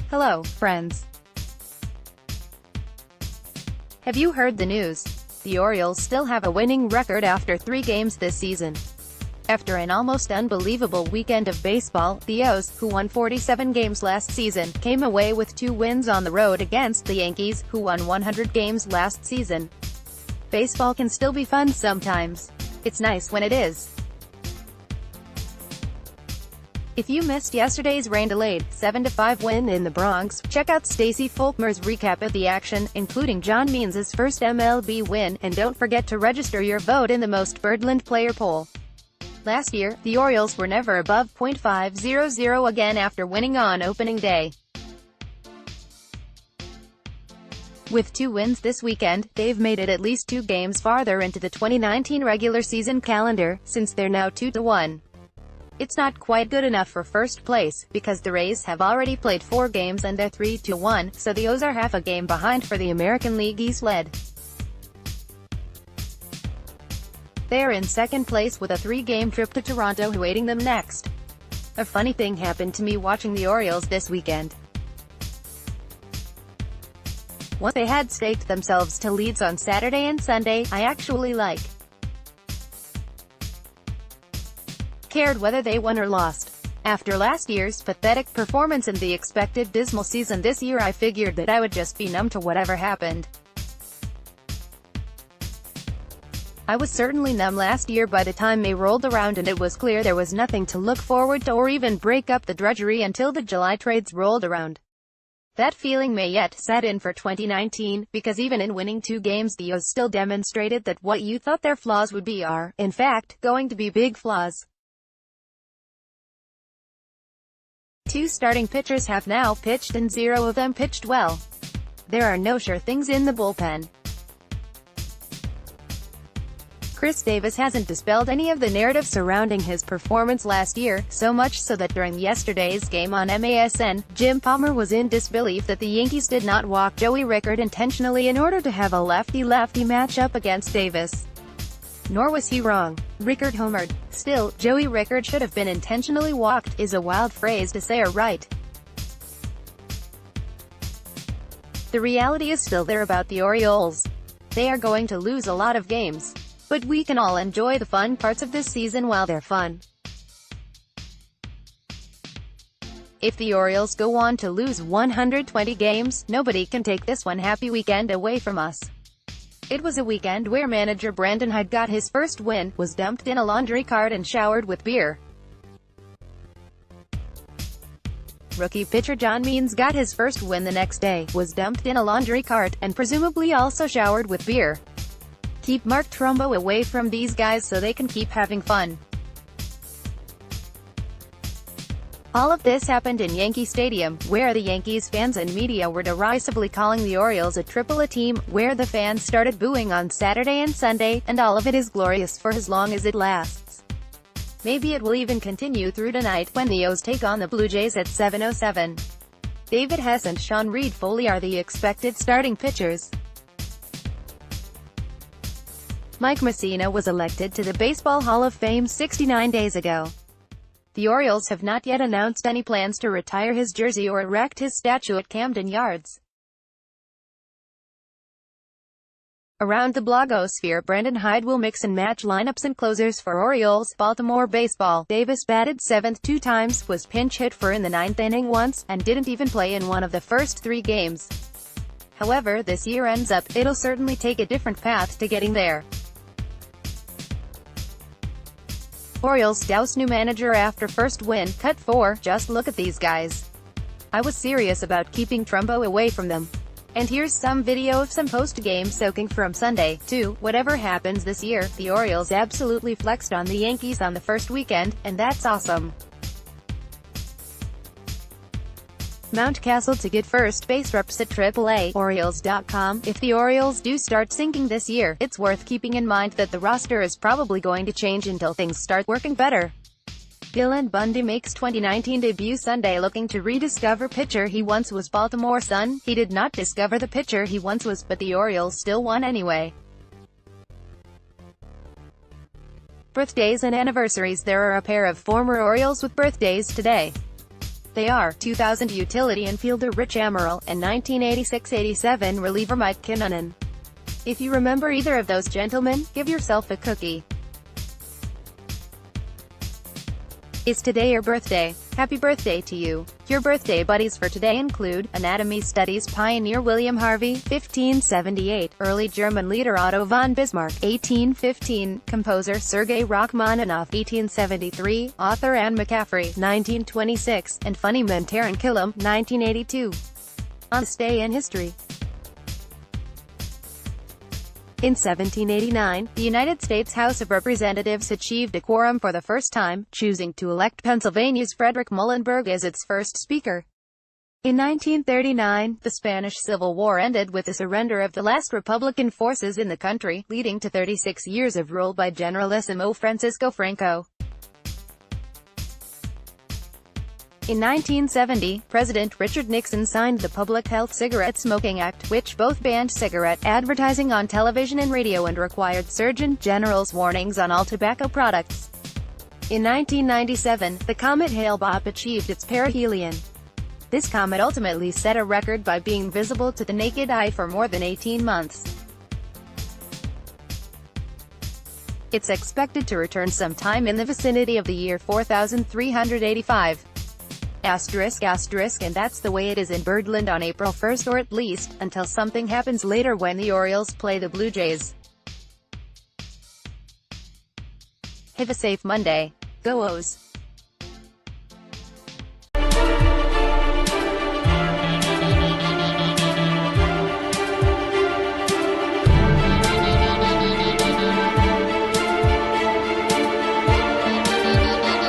Hello, friends. Have you heard the news? The Orioles still have a winning record after 3 games this season. After an almost unbelievable weekend of baseball, the O's, who won 47 games last season, came away with 2 wins on the road against the Yankees, who won 100 games last season. Baseball can still be fun sometimes. It's nice when it is. If you missed yesterday's rain-delayed 7-5 win in the Bronx, check out Stacey Folkemer's recap of the action, including John Means' first MLB win, and don't forget to register your vote in the Most Birdland Player poll. Last year, the Orioles were never above .500 again after winning on opening day. With 2 wins this weekend, they've made it at least 2 games farther into the 2019 regular season calendar, since they're now 2-1. It's not quite good enough for first place, because the Rays have already played 4 games and they're 3-1, so the O's are half a game behind for the American League East lead. They're in second place with a 3-game trip to Toronto awaiting them next. A funny thing happened to me watching the Orioles this weekend. Once they had staked themselves to leads on Saturday and Sunday, I actually cared whether they won or lost. After last year's pathetic performance and the expected dismal season this year, I figured that I would just be numb to whatever happened. I was certainly numb last year by the time May rolled around, and it was clear there was nothing to look forward to or even break up the drudgery until the July trades rolled around. That feeling may yet set in for 2019, because even in winning 2 games, the O's still demonstrated that what you thought their flaws would be are, in fact, going to be big flaws. 2 starting pitchers have now pitched and 0 of them pitched well. There are no sure things in the bullpen. Chris Davis hasn't dispelled any of the narrative surrounding his performance last year, so much so that during yesterday's game on MASN, Jim Palmer was in disbelief that the Yankees did not walk Joey Rickard intentionally in order to have a lefty-lefty matchup against Davis. Nor was he wrong. Rickard homered. Still, Joey Rickard should have been intentionally walked, is a wild phrase to say or write. The reality is still there about the Orioles. They are going to lose a lot of games. But we can all enjoy the fun parts of this season while they're fun. If the Orioles go on to lose 120 games, nobody can take this one happy weekend away from us. It was a weekend where manager Brandon Hyde got his first win, was dumped in a laundry cart and showered with beer. Rookie pitcher John Means got his first win the next day, was dumped in a laundry cart, and presumably also showered with beer. Keep Mark Trumbo away from these guys so they can keep having fun. All of this happened in Yankee Stadium, where the Yankees fans and media were derisively calling the Orioles a triple-A team, where the fans started booing on Saturday and Sunday, and all of it is glorious for as long as it lasts. Maybe it will even continue through tonight, when the O's take on the Blue Jays at 7:07. David Hess and Sean Reed-Foley are the expected starting pitchers. Mike Mussina was elected to the Baseball Hall of Fame 69 days ago. The Orioles have not yet announced any plans to retire his jersey or erect his statue at Camden Yards. Around the blogosphere, Brandon Hyde will mix and match lineups and closers for Orioles, Baltimore baseball. Davis batted 7th 2 times, was pinch hit for in the 9th inning once, and didn't even play in one of the first 3 games. However this year ends up, it'll certainly take a different path to getting there. Orioles douse new manager after first win, cut 4, just look at these guys. I was serious about keeping Trumbo away from them. And here's some video of some post-game soaking from Sunday, too. Whatever happens this year, the Orioles absolutely flexed on the Yankees on the first weekend, and that's awesome. Mountcastle to get first base reps at AAA, Orioles.com. If the Orioles do start sinking this year, it's worth keeping in mind that the roster is probably going to change until things start working better. Dylan Bundy makes 2019 debut Sunday looking to rediscover pitcher he once was. Baltimore Sun. He did not discover the pitcher he once was, but the Orioles still won anyway. Birthdays and anniversaries. There are a pair of former Orioles with birthdays today. They are 2000 utility infielder Rich Amaral, and 1986-87 reliever Mike Kinnunen. If you remember either of those gentlemen, give yourself a cookie. Is today your birthday? Happy birthday to you. Your birthday buddies for today include anatomy studies pioneer William Harvey, 1578, early German leader Otto von Bismarck, 1815, composer Sergei Rachmaninoff, 1873, author Anne McCaffrey, 1926, and funnyman Taran Killam, 1982. On this day in history. In 1789, the United States House of Representatives achieved a quorum for the first time, choosing to elect Pennsylvania's Frederick Muhlenberg as its first speaker. In 1939, the Spanish Civil War ended with the surrender of the last Republican forces in the country, leading to 36 years of rule by Generalissimo Francisco Franco. In 1970, President Richard Nixon signed the Public Health Cigarette Smoking Act, which both banned cigarette advertising on television and radio and required Surgeon General's warnings on all tobacco products. In 1997, the comet Hale-Bopp achieved its perihelion. This comet ultimately set a record by being visible to the naked eye for more than 18 months. It's expected to return sometime in the vicinity of the year 4385. And that's the way it is in Birdland on April 1st, or at least, until something happens later when the Orioles play the Blue Jays. Have a safe Monday. Go O's!